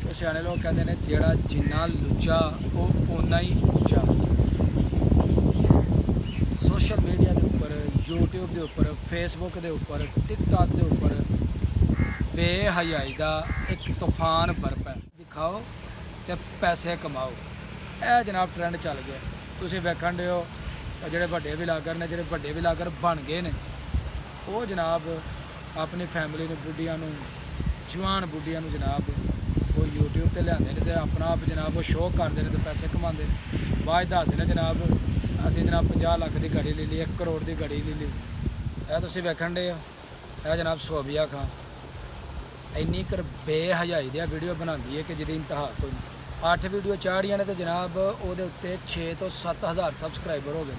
तो सियाने लोग कहते हैं जेड़ा जिन्ना लुच्चा वो उन्ना ही उच्चा। सोशल मीडिया के उपर, यूट्यूब के उपर, फेसबुक के उपर, टिकटॉक के उपर बेहयाई का एक तूफान बरपा। दिखाओ तो पैसे कमाओ, यह जनाब ट्रेंड चल गया। तुसीं वेखण दे हो ਜਿਹੜੇ ਵੱਡੇ ਵਿਲਾਗਰ ਨੇ, ਜਿਹੜੇ ਵੱਡੇ ਵਿਲਾਗਰ ਬਣ ਗਏ ਨੇ, ਉਹ ਜਨਾਬ ਆਪਣੀ ਫੈਮਿਲੀ ਨੂੰ, ਬੁੱਢੀਆਂ ਨੂੰ, ਜਵਾਨ ਬੁੱਢੀਆਂ ਨੂੰ ਜਨਾਬ ਉਹ YouTube ਤੇ ਲਿਆਉਂਦੇ ਨੇ ਤੇ ਆਪਣਾ ਆਪ ਜਨਾਬ ਉਹ ਸ਼ੋਅ ਕਰਦੇ ਨੇ ਤੇ ਪੈਸੇ ਕਮਾਉਂਦੇ ਨੇ। ਬਾਅਦ ਦੱਸਦੇ ਨੇ ਜਨਾਬ ਅਸੀਂ ਜਨਾਬ 50 ਲੱਖ ਦੀ ਗੱਡੀ ਲੈ ਲਈ, 1 ਕਰੋੜ ਦੀ ਗੱਡੀ ਲੈ ਲਈ। ਇਹ ਤੁਸੀਂ ਵੇਖਣ ਦੇ ਹੋ, ਇਹ ਜਨਾਬ ਸੋਬੀਆ ਖਾਨ ਇੰਨੀ ਕਰ ਬੇਹਯਾਈ ਦੀਆਂ ਵੀਡੀਓ ਬਣਾਉਂਦੀ ਹੈ ਕਿ ਜਿਹਦੀ ਇੰਤਹਾ ਕੋਈ ਨਹੀਂ। 8 ਵੀਡੀਓ ਚਾੜੀਆਂ ਨੇ ਤੇ ਜਨਾਬ ਉਹਦੇ ਉੱਤੇ 6 ਤੋਂ 7 ਹਜ਼ਾਰ ਸਬਸਕ੍ਰਾਈਬਰ ਹੋ ਗਏ।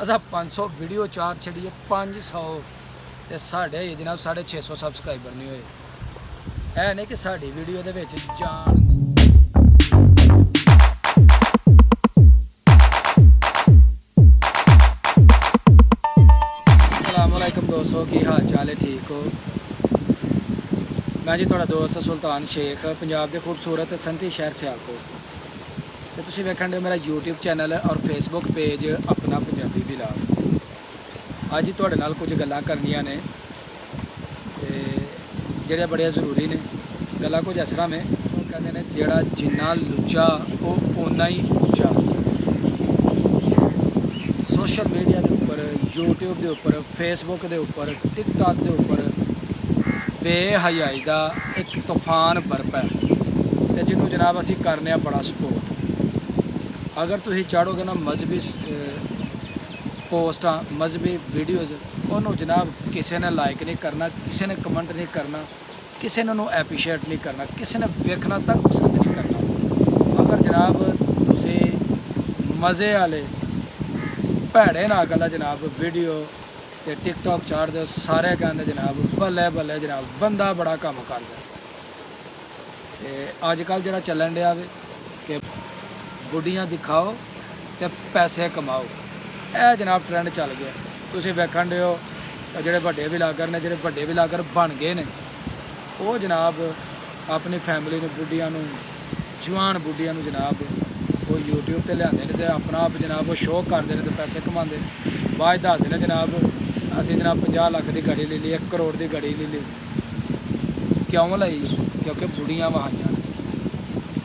ਅਸਾਂ 500 ਵੀਡੀਓ ਚਾਰ ਛੱਡੀਏ, 500 ਤੇ ਸਾਡੇ ਜਨਾਬ 650 ਸਬਸਕ੍ਰਾਈਬਰ ਨਹੀਂ ਹੋਏ। ਇਹ ਨਹੀਂ ਕਿ ਸਾਡੀ ਵੀਡੀਓ ਦੇ ਵਿੱਚ ਜਾਣ अस्सलामुअलैकुम दोस्तों, की हाल चाल है? ठीक हो? मैं जी थोड़ा दोस्त सुल्तान शेख, पंजाब के खूबसूरत संती शहर सियालकोट। तो तुसीं वेखण दे मेरा यूट्यूब चैनल और फेसबुक पेज अपना पंजाबी विलाग। अज ही तुहाडे नाल कुछ गल्लां करनियां ने ਜਿਹੜੀਆਂ ਬੜੀਆਂ ਜ਼ਰੂਰੀ ਨੇ। ਗੱਲਾਂ ਕੁਝ ਇਸ ਤਰ੍ਹਾਂ ਨੇ, ਉਹ ਕਹਿੰਦੇ ਨੇ ਜਿਹੜਾ ਜਿੰਨਾ ਲੁੱਚਾ ਉਹ ਓਨਾ ਹੀ ਉੱਚਾ। सोशल मीडिया के उपर, यूट्यूब के उपर, फेसबुक के उपर, टिकटॉक के उपर बेहयाई का एक तूफान बरपा है, जिन्हों जनाब असी करने बड़ा सपोर्ट। अगर तुम चाढ़ोगे ना मजहबी पोस्टा, मजहबी वीडियोज़, उन्होंने जनाब किसी ने लाइक नहीं करना, किसी ने कमेंट नहीं करना, किसी ने उन्होंने एप्रीशिएट नहीं करना, किसी ने वेखना तक पसंद नहीं करना। अगर जनाब तुम मज़े वाले भैड़े ना गल जनाब वीडियो ते टिकटॉक चाड़ दो, सारे कहते जनाब बल्ले बल्ले जनाब बंदा बड़ा काम करता। अजकल जो चलन दिया कि बुढ़ियाँ दिखाओ तो पैसे कमाओ, यह जनाब ट्रेंड चल गया। तुसीं वेखण दे हो ਜਿਹੜੇ ਵੱਡੇ ਵਿਲਾਗਰ ਨੇ, ਜਿਹੜੇ ਵੱਡੇ ਵਿਲਾਗਰ ਬਣ ਗਏ ਨੇ, ਉਹ ਜਨਾਬ ਆਪਣੀ ਫੈਮਿਲੀ ਨੂੰ, ਬੁੱਢੀਆਂ ਨੂੰ, ਜਵਾਨ ਬੁੱਢੀਆਂ ਨੂੰ ਜਨਾਬ ਉਹ YouTube ਤੇ ਲਿਆਉਂਦੇ ਨੇ ਤੇ ਆਪਣਾ ਆਪ ਜਨਾਬ ਉਹ ਸ਼ੋਅ ਕਰਦੇ ਨੇ ਤੇ ਪੈਸੇ ਕਮਾਉਂਦੇ ਨੇ। ਬਾਅਦ ਦੱਸਦੇ ਨੇ ਜਨਾਬ ਅਸੀਂ ਜਨਾਬ 50 ਲੱਖ ਦੀ ਗੱਡੀ ਲੈ ਲਈ, 1 ਕਰੋੜ ਦੀ ਗੱਡੀ ਲੈ ਲਈ। ਕਿਉਂ ਲਈ? ਕਿਉਂਕਿ ਬੁੱਢੀਆਂ ਵਹਾਈਆਂ ਨੇ,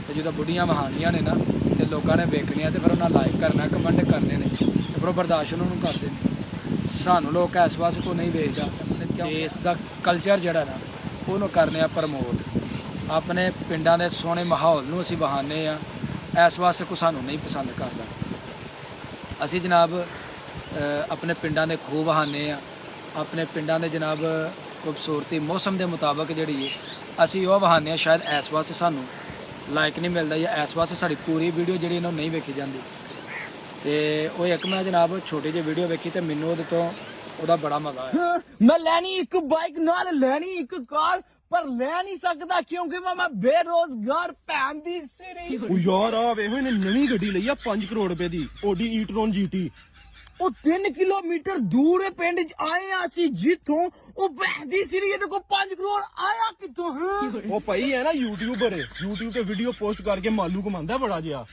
ਤੇ ਜਦੋਂ ਬੁੱਢੀਆਂ ਵਹਾਣੀਆਂ ਨੇ ਨਾ ਤੇ ਲੋਕਾਂ ਨੇ ਵੇਖਣੀਆਂ ਤੇ ਫਿਰ ਉਹਨਾਂ ਲਾਈਕ ਕਰਨਾ, ਕਮੈਂਟ ਕਰਨੇ ਨੇ, ਤੇ ਫਿਰ ਉਹ ਬਰਦਾਸ਼ਤ ਉਹਨਾਂ ਨੂੰ ਕਰਦੇ ਨੇ। ਸਾਨੂੰ ਲੋਕ ਇਸ ਪਾਸੇ ਕੋਈ ਨਹੀਂ ਵੇਚਦਾ, ਦੇਸ਼ ਦਾ ਕਲਚਰ ਜਿਹੜਾ ਨਾ ਉਹਨੂੰ ਕਰਨੇ ਆ ਪ੍ਰਮੋਟ। ਆਪਣੇ ਪਿੰਡਾਂ ਦੇ ਸੋਹਣੇ ਮਾਹੌਲ ਨੂੰ ਅਸੀਂ ਵਹਾਉਂਦੇ ਆ, ਇਸ ਵਾਸਤੇ ਕੋਈ ਸਾਨੂੰ ਨਹੀਂ ਪਸੰਦ ਕਰਦਾ। ਅਸੀਂ ਜਨਾਬ ਆਪਣੇ ਪਿੰਡਾਂ ਦੇ ਖੂਹ ਵਹਾਉਂਦੇ ਆ, ਆਪਣੇ ਪਿੰਡਾਂ ਦੇ ਜਨਾਬ ਖੂਬਸੂਰਤੀ ਮੌਸਮ ਦੇ ਮੁਤਾਬਕ ਜਿਹੜੀ ਹੈ ਅਸੀਂ ਉਹ ਵਹਾਉਂਦੇ ਆ। ਸ਼ਾਇਦ ਇਸ ਵਾਸਤੇ ਸਾਨੂੰ ਲਾਈਕ ਨਹੀਂ ਮਿਲਦਾ, ਜਾਂ ਇਸ ਵਾਸਤੇ ਸਾਡੀ ਪੂਰੀ ਵੀਡੀਓ ਜਿਹੜੀ ਇਹਨਾਂ ਨੂੰ ਨਹੀਂ ਵੇਖੀ ਜਾਂਦੀ। ਤੇ ਉਹ ਇੱਕ ਮੈਂ ਜਨਾਬ ਛੋਟੀ ਜਿਹੀ ਵੀਡੀਓ ਵੇਖੀ ਤੇ ਮੈਨੂੰ ਉਹਦੇ ਤੋਂ ਉਹਦਾ ਬੜਾ ਮਜ਼ਾ ਆਇਆ। ਮੈਂ ਲੈਣੀ ਇੱਕ ਬਾਈਕ, ਨਾਲ ਲੈਣੀ ਇੱਕ ਕਾਰ, ਪਰ ਲੈ ਨਹੀਂ ਸਕਦਾ ਕਿਉਂਕਿ ਮੈਂ ਬੇਰੋਜ਼ਗਾਰ ਭੈਣ ਦੀ ਸਿਰੀ। ਉਹ ਯਾਰ ਆ ਵੇਖੋ ਇਹਨੇ ਨਵੀਂ ਗੱਡੀ ਲਈ ਆ 5 ਕਰੋੜ ਰੁਪਏ ਦੀ Audi e-tron GT। ਉਹ 3 ਕਿਲੋਮੀਟਰ ਦੂਰ ਹੈ ਪਿੰਡ ਚ ਆਏ ਆ ਅਸੀਂ ਜਿੱਥੋਂ, ਉਹ ਭੈਣ ਦੀ ਸਿਰੀ ਇਹਦੇ ਕੋਲ 5 ਕਰੋੜ ਆਇਆ ਕਿੱਥੋਂ? ਉਹ ਭਾਈ ਹੈ ਨਾ ਯੂਟਿਊਬਰ ਹੈ, YouTube ਤੇ ਵੀਡੀਓ ਪੋਸਟ ਕਰਕੇ ਮਾਲੂ ਕਮਾਉਂਦਾ ਬੜਾ ਜਿਹਾ।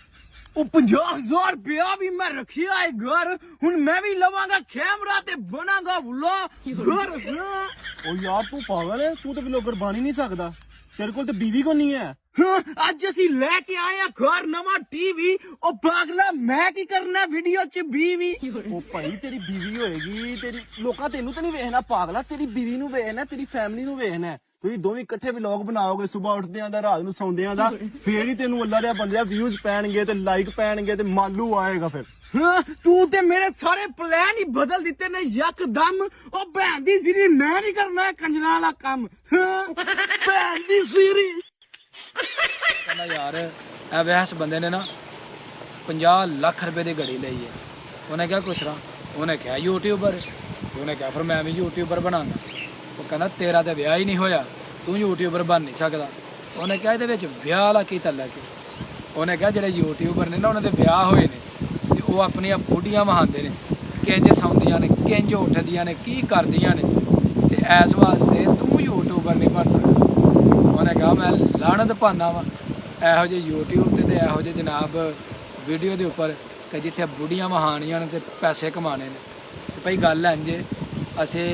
ਉਹ 50,000 ਰੁਪਇਆ ਵੀ ਮੈਂ ਰੱਖਿਆ ਹੈ ਘਰ, ਹੁਣ ਮੈਂ ਵੀ ਲਵਾਂਗਾ ਕੈਮਰਾ ਤੇ ਬਣਾਂਗਾ ਵਲੌਗ। ਉਹ ਯਾਰ ਤੂੰ ਪਾਗਲ ਹੈ, ਤੂੰ ਤਾਂ ਵਲੌਗਰ ਬਣ ਹੀ ਨਹੀਂ ਸਕਦਾ, ਤੇਰੇ ਕੋਲ ਤਾਂ ਬੀਵੀ ਕੋ ਨਹੀਂ ਹੈ। ਅੱਜ ਅਸੀਂ ਲੈ ਕੇ ਆਏ ਆ ਘਰ ਨਵਾਂ ਟੀਵੀ। ਉਹ ਪਾਗਲਾ ਮੈਂ ਕੀ ਕਰਨਾ ਵੀਡੀਓ ਚ ਬੀਵੀ? ਉਹ ਭਾਈ ਤੇਰੀ ਬੀਵੀ ਹੋਏਗੀ, ਤੇਰੀ ਲੋਕਾਂ ਤੈਨੂੰ ਤਾਂ ਨਹੀਂ ਵੇਖਣਾ ਪਾਗਲਾ, ਤੇਰੀ ਬੀਵੀ ਨੂੰ ਵੇਖਣਾ, ਤੇਰੀ ਫੈਮਿਲੀ ਨੂੰ ਵੇਖਣਾ। ਤੁਸੀਂ ਦੋਵੇਂ ਇਕੱਠੇ ਵਲੌਗ ਬਣਾਓਗੇ, ਸਵੇਰ ਉੱਠਦਿਆਂ ਦਾ ਰਾਤ ਨੂੰ ਸੌਂਦਿਆਂ ਦਾ, ਫੇਰ ਹੀ ਤੈਨੂੰ ਅੱਲਾ ਦੇ ਬੰਦਿਆਂ ਵਿਊਜ਼ ਪੈਣਗੇ ਤੇ ਲਾਈਕ ਪੈਣਗੇ ਤੇ ਮਾਲੂ ਆਏਗਾ ਫਿਰ। ਤੂੰ ਤੇ ਮੇਰੇ ਸਾਰੇ ਪਲਾਨ ਹੀ ਬਦਲ ਦਿੱਤੇ ਨੇ ਯਕਦਮ। ਉਹ ਭੈਣ ਦੀ ਸਿਰੀ ਮੈਂ ਨਹੀਂ ਕਰਨਾ ਕੰਜਰਾਂ ਵਾਲਾ ਕੰਮ। ਭੈਣ ਦੀ ਸਿਰੀ ਕਹਿੰਦਾ ਯਾਰ ਇਹ ਵੈਸ ਬੰਦੇ ਨੇ ਨਾ 50 ਲੱਖ ਰੁਪਏ ਦੀ ਗੱਡੀ ਲਈ ਹੈ। ਉਹਨੇ ਕਿਹਾ ਕੁਛ ਨਾ, ਉਹਨੇ ਕਿਹਾ ਯੂਟਿਊਬਰ, ਉਹਨੇ ਕਿਹਾ ਫਿਰ ਮੈਂ ਵੀ ਯੂਟਿਊਬਰ ਬਣਾਉਣਾ। ਉਹ ਕਹਿੰਦਾ ਤੇਰਾ ਤਾਂ ਵਿਆਹ ਹੀ ਨਹੀਂ ਹੋਇਆ, ਤੂੰ ਯੂਟਿਊਬਰ ਬਣ ਨਹੀਂ ਸਕਦਾ। ਉਹਨੇ ਕਿਹਾ ਇਹਦੇ ਵਿੱਚ ਵਿਆਹ ਵਾਲਾ ਕੀ ਤਲਕ? ਉਹਨੇ ਕਿਹਾ ਜਿਹੜੇ ਯੂਟਿਊਬਰ ਨੇ ਨਾ ਉਹਨਾਂ ਦੇ ਵਿਆਹ ਹੋਏ ਨੇ ਤੇ ਉਹ ਆਪਣੀਆਂ ਬੁੱਢੀਆਂ ਵਹਾਉਂਦੇ ਨੇ, ਕਿੰਜ ਸੌਂਦੀਆਂ ਨੇ, ਕਿੰਜ ਉੱਠਦੀਆਂ ਨੇ, ਕੀ ਕਰਦੀਆਂ ਨੇ, ਤੇ ਇਸ ਵਾਸਤੇ ਤੂੰ ਯੂਟਿਊਬਰ ਨਹੀਂ ਬਣ ਸਕਦਾ। ਉਹਨੇ ਕਹਾ मैं लानत पाना वा ਇਹੋ ਜਿਹੇ YouTube ਤੇ ਇਹੋ ਜਿਹੇ ਜਨਾਬ ਵੀਡੀਓ ਦੇ ਉੱਪਰ ਕਿ ਜਿੱਥੇ ਬੁੱਢੀਆਂ ਮਹਾਨੀਆਂ ਨੇ ਤੇ ਪੈਸੇ ਕਮਾਣੇ ਨੇ। ਤੇ ਭਾਈ ਗੱਲ ਇੰਝ ਜੇ ਅਸੀਂ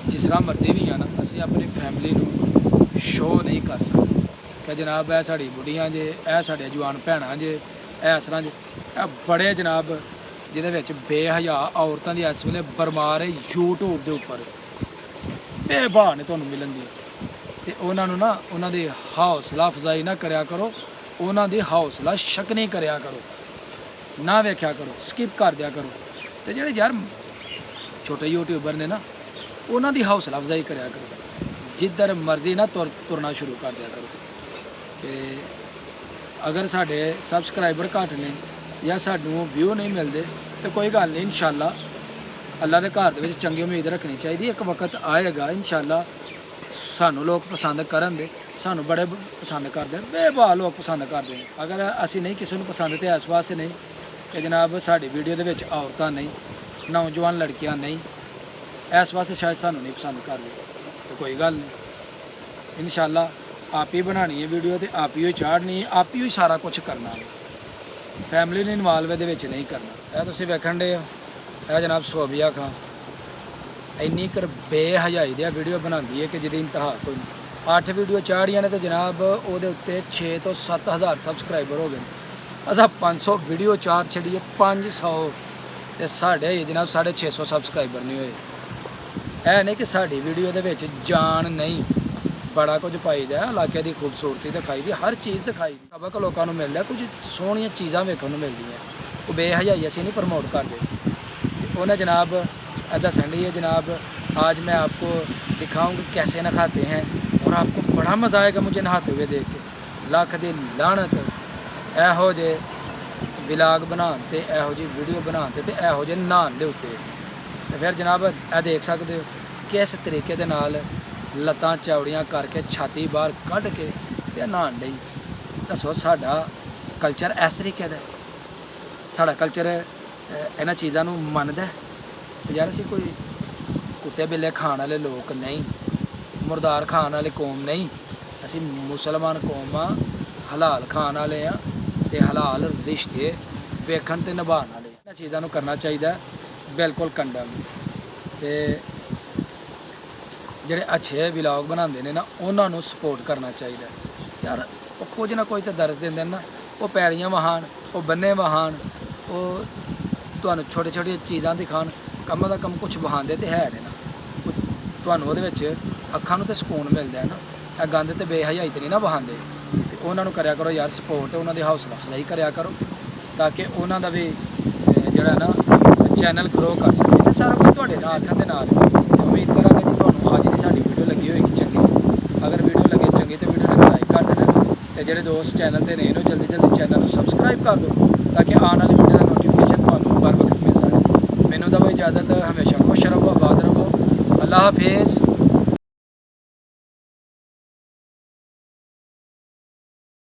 ਜਿਸ ਤਰ੍ਹਾਂ ਮਰਜ਼ੀ ਵੀ ਆ ਨਾ, ਅਸੀਂ ਆਪਣੀ ਫੈਮਿਲੀ ਨੂੰ ਸ਼ੋਅ ਨਹੀਂ ਕਰ ਸਕਦੇ ਕਿ ਜਨਾਬ ਇਹ ਸਾਡੀ ਬੁੱਢੀਆਂ ਜੇ, ਇਹ ਸਾਡੇ ਜਵਾਨ ਭੈਣਾਂ ਜੇ, ਇਹ ਇਸ ਤਰ੍ਹਾਂ ਜੇ। ਇਹ ਬੜੇ ਜਨਾਬ ਜਿਹਦੇ ਵਿੱਚ ਬੇਹਯਾ ਔਰਤਾਂ ਦੀ ਇਸ ਵੇਲੇ ਬਰਮਾਰ ਹੈ YouTube ਦੇ ਉੱਪਰ, ਬੇਬਾਹ ਨੇ ਤੁਹਾਨੂੰ ਮਿਲਣ ਦੀ। ਤੇ ਉਹਨਾਂ ਨੂੰ ਨਾ ਉਹਨਾਂ ਦੀ ਹੌਸਲਾ ਅਫਜ਼ਾਈ ਨਾ ਕਰਿਆ ਕਰੋ, ਉਹਨਾਂ ਦੀ ਹੌਸਲਾ ਸ਼ਕਨੀ ਕਰਿਆ ਕਰੋ, ਨਾ ਵੇਖਿਆ ਕਰੋ, ਸਕਿਪ ਕਰ ਦਿਆ ਕਰੋ। ਤੇ ਜਿਹੜੇ ਯਾਰ ਛੋਟੇ ਯੂਟਿਊਬਰ ਨੇ ਨਾ, ਉਹਨਾਂ ਦੀ ਹੌਸਲਾ ਅਫਜ਼ਾਈ ਕਰਿਆ ਕਰੋ, ਜਿੱਧਰ ਮਰਜ਼ੀ ਨਾ ਤੁਰਨਾ ਸ਼ੁਰੂ ਕਰ ਦਿਆ ਕਰੋ। ਤੇ ਅਗਰ ਸਾਡੇ ਸਬਸਕ੍ਰਾਈਬਰ ਘੱਟ ਨੇ ਜਾਂ ਸਾਨੂੰ ਵਿਊ ਨਹੀਂ ਮਿਲਦੇ ਤੇ ਕੋਈ ਗੱਲ ਨਹੀਂ, ਇਨਸ਼ਾਅੱਲਾ ਅੱਲਾ ਦੇ ਘਰ ਦੇ ਵਿੱਚ ਚੰਗੀ ਉਮੀਦ ਰੱਖਣੀ ਚਾਹੀਦੀ। ਇੱਕ ਵਕਤ ਆਏਗਾ ਇਨਸ਼ਾਅੱਲਾ ਸਾਨੂੰ ਲੋਕ ਪਸੰਦ ਕਰਨਗੇ, ਸਾਨੂੰ ਬੜੇ ਪਸੰਦ ਕਰਦੇ, ਬੇਬਾਹ ਲੋਕ ਪਸੰਦ ਕਰਦੇ ਨੇ। ਅਗਰ ਅਸੀਂ ਨਹੀਂ ਕਿਸੇ ਨੂੰ ਪਸੰਦ ਤੇ ਇਸ ਵਾਸਤੇ ਨਹੀਂ ਕਿ ਜਨਾਬ ਸਾਡੀ ਵੀਡੀਓ ਦੇ ਵਿੱਚ ਔਰਤਾਂ ਨਹੀਂ, ਨੌਜਵਾਨ ਲੜਕੀਆਂ ਨਹੀਂ, ਇਸ ਵਾਸਤੇ ਸ਼ਾਇਦ ਸਾਨੂੰ ਨਹੀਂ ਪਸੰਦ ਕਰਦੇ। ਤੇ ਕੋਈ ਗੱਲ ਨਹੀਂ, ਇਨਸ਼ਾਅੱਲਾ ਆਪ ਹੀ ਬਣਾਉਣੀ ਹੈ ਵੀਡੀਓ ਤੇ ਆਪ ਹੀ ਚਾੜਨੀ ਹੈ, ਆਪ ਹੀ ਸਾਰਾ ਕੁਝ ਕਰਨਾ ਹੈ, ਫੈਮਿਲੀ ਨੂੰ ਇਨਵਾਲਵ ਇਹਦੇ ਵਿੱਚ ਨਹੀਂ ਕਰਨਾ। ਇਹ ਤੁਸੀਂ ਵੇਖਣ ਦੇ ਹੋ, ਇਹ ਜਨਾਬ ਸੋਬੀਆ ਖਾਂ ਇੰਨੀ ਕਰ ਬੇਹਜਾਈ ਦੀ ਵੀਡੀਓ ਬਣਾਉਂਦੀ ਹੈ ਕਿ ਜਿਹਦੀ ਇੰਤਹਾ ਕੋਈ ਨਹੀਂ। 8 ਵੀਡੀਓ ਚਾੜੀਆਂ ਨੇ ਤੇ ਜਨਾਬ ਉਹਦੇ ਉੱਤੇ 6 ਤੋਂ 7,000 ਸਬਸਕ੍ਰਾਈਬਰ ਹੋ ਗਏ ਨੇ। ਅਸਾਂ 500 ਵੀਡੀਓ ਚਾੜ ਛੱਡੀਏ, 500 ਤੇ ਸਾਡੇ ਜਨਾਬ 650 ਸਬਸਕ੍ਰਾਈਬਰ ਨਹੀਂ ਹੋਏ। ਇਹ ਨਹੀਂ ਕਿ ਸਾਡੀ ਵੀਡੀਓ ਦੇ ਵਿੱਚ ਜਾਨ ਨਹੀਂ, ਬੜਾ ਕੁਝ ਪਾਈਦਾ, ਇਲਾਕੇ ਦੀ ਖੂਬਸੂਰਤੀ ਦਿਖਾਈ ਦੀ, ਹਰ ਚੀਜ਼ ਦਿਖਾਈ ਦੀ, ਸਬਕ ਲੋਕਾਂ ਨੂੰ ਮਿਲਦਾ, ਕੁਝ ਸੋਹਣੀਆਂ ਚੀਜ਼ਾਂ ਵੇਖਣ ਨੂੰ ਮਿਲਦੀਆਂ। ਉਹ ਬੇਹਜਾਈ ਅਸੀਂ ਨਹੀਂ ਪ੍ਰਮੋਟ ਕਰਦੇ। उन्हें जनाब दसन डी है जनाब, आज मैं आपको दिखाऊंगा कैसे नहाते हैं और आपको बड़ा मज़ा आएगा मुझे नहाते हुए देख के। लख दी लानत एहो जे विलाग बनाते, एहो जी वीडियो बनाते ते एहो जे नहान दे उत्ते। ते फिर जनाब ए देख सकते हो किस तरीके दे नाल लत्तां चौड़ियां करके छाती बाहर कढ़ के ते नहान डई। दसो साडा कल्चर इस तरीके दा, साडा कल्चर ਇਹਨਾਂ ਚੀਜ਼ਾਂ ਨੂੰ ਮੰਨਦਾ ਯਾਰ। ਅਸੀਂ ਕੋਈ ਕੁੱਤੇ ਬਿੱਲੇ ਖਾਣ ਵਾਲੇ ਲੋਕ ਨਹੀਂ, ਮੁਰਦਾਰ ਖਾਣ ਵਾਲੇ ਕੌਮ ਨਹੀਂ, ਅਸੀਂ ਮੁਸਲਮਾਨ ਕੌਮ ਆ, ਹਲਾਲ ਖਾਣ ਵਾਲੇ ਆ ਤੇ ਹਲਾਲ ਰਿਸ਼ਤੇ ਵੇਖਣ ਤੇ ਨਿਭਾਉਣ ਵਾਲੇ। ਇਹਨਾਂ ਚੀਜ਼ਾਂ ਨੂੰ ਕਰਨਾ ਚਾਹੀਦਾ ਬਿਲਕੁਲ ਕੰਡਮ। ਤੇ ਜਿਹੜੇ ਅੱਛੇ ਵਲੌਗ ਬਣਾਉਂਦੇ ਨੇ ਨਾ, ਉਹਨਾਂ ਨੂੰ ਸਪੋਰਟ ਕਰਨਾ ਚਾਹੀਦਾ ਯਾਰ। ਉਹ ਕੁਝ ਨਾ ਕੁਝ ਤਾਂ ਦਰਜ ਦਿੰਦੇ ਨੇ ਨਾ, ਉਹ ਪੈੜੀਆਂ ਵਹਾਣ, ਉਹ ਬੰਨੇ ਵਹਾਣ, ਉਹ ਤੁਹਾਨੂੰ ਛੋਟੇ ਛੋਟੀਆਂ ਚੀਜ਼ਾਂ ਦਿਖਾਉਣ, ਕੰਮਾਂ ਦਾ ਕੰਮ ਕੁਛ ਵਹਾਉਂਦੇ ਤੇ ਹੈ ਨੇ ਨਾ, ਤੁਹਾਨੂੰ ਉਹਦੇ ਵਿੱਚ ਅੱਖਾਂ ਨੂੰ ਤੇ ਸਕੂਨ ਮਿਲਦਾ ਹੈ ਨਾ। ਇਹ ਗੰਦ ਤੇ ਬੇਹਜਾਈ ਤੇ ਨਹੀਂ ਨਾ ਵਹਾਉਂਦੇ। ਤੇ ਉਹਨਾਂ ਨੂੰ ਕਰਿਆ ਕਰੋ ਯਾਰ ਸਪੋਰਟ, ਉਹਨਾਂ ਦੀ ਹੌਸਲਾ ਅਫਜ਼ਾਈ ਕਰਿਆ ਕਰੋ ਤਾਂ ਕਿ ਉਹਨਾਂ ਦਾ ਵੀ ਜਿਹੜਾ ਨਾ ਚੈਨਲ ਗਰੋ ਕਰ ਸਕੇ। ਤੇ ਸਾਰਾ ਕੁਝ ਤੁਹਾਡੇ ਨਾਲ ਅੱਖਾਂ ਦੇ ਨਾਲ। ਉਮੀਦ ਕਰਾਂਗੇ ਕਿ ਤੁਹਾਨੂੰ ਅੱਜ ਦੀ ਸਾਡੀ ਵੀਡੀਓ ਲੱਗੀ ਹੋਏਗੀ ਚੰਗੀ। ਅਗਰ ਵੀਡੀਓ ਲੱਗੇ ਚੰਗੀ ਤੇ ਵੀਡੀਓ ਨੂੰ ਲਾਈਕ ਕਰ ਦੇਣਾ, ਤੇ ਜਿਹੜੇ ਦੋਸਤ ਚੈਨਲ ਤੇ ਨੇ ਇਹਨੂੰ ਜਲਦੀ ਜਲਦੀ ਚੈਨਲ ਨੂੰ ਸਬਸਕ੍ਰਾਈਬ ਕਰ ਦਿਓ ਤਾਂ ਕਿ ਆਉਣ ਵਾਲੀ ਵੀਡੀਓ ਦਾ ਨੋਟੀਫਿਕੇਸ਼ਨ ਤੁਹਾਨੂੰ बर वक्त मिलता है। मैनू दो इजाज़त, हमेशा खुश रहो, आबाद रहो। अल्लाह हाफिज़।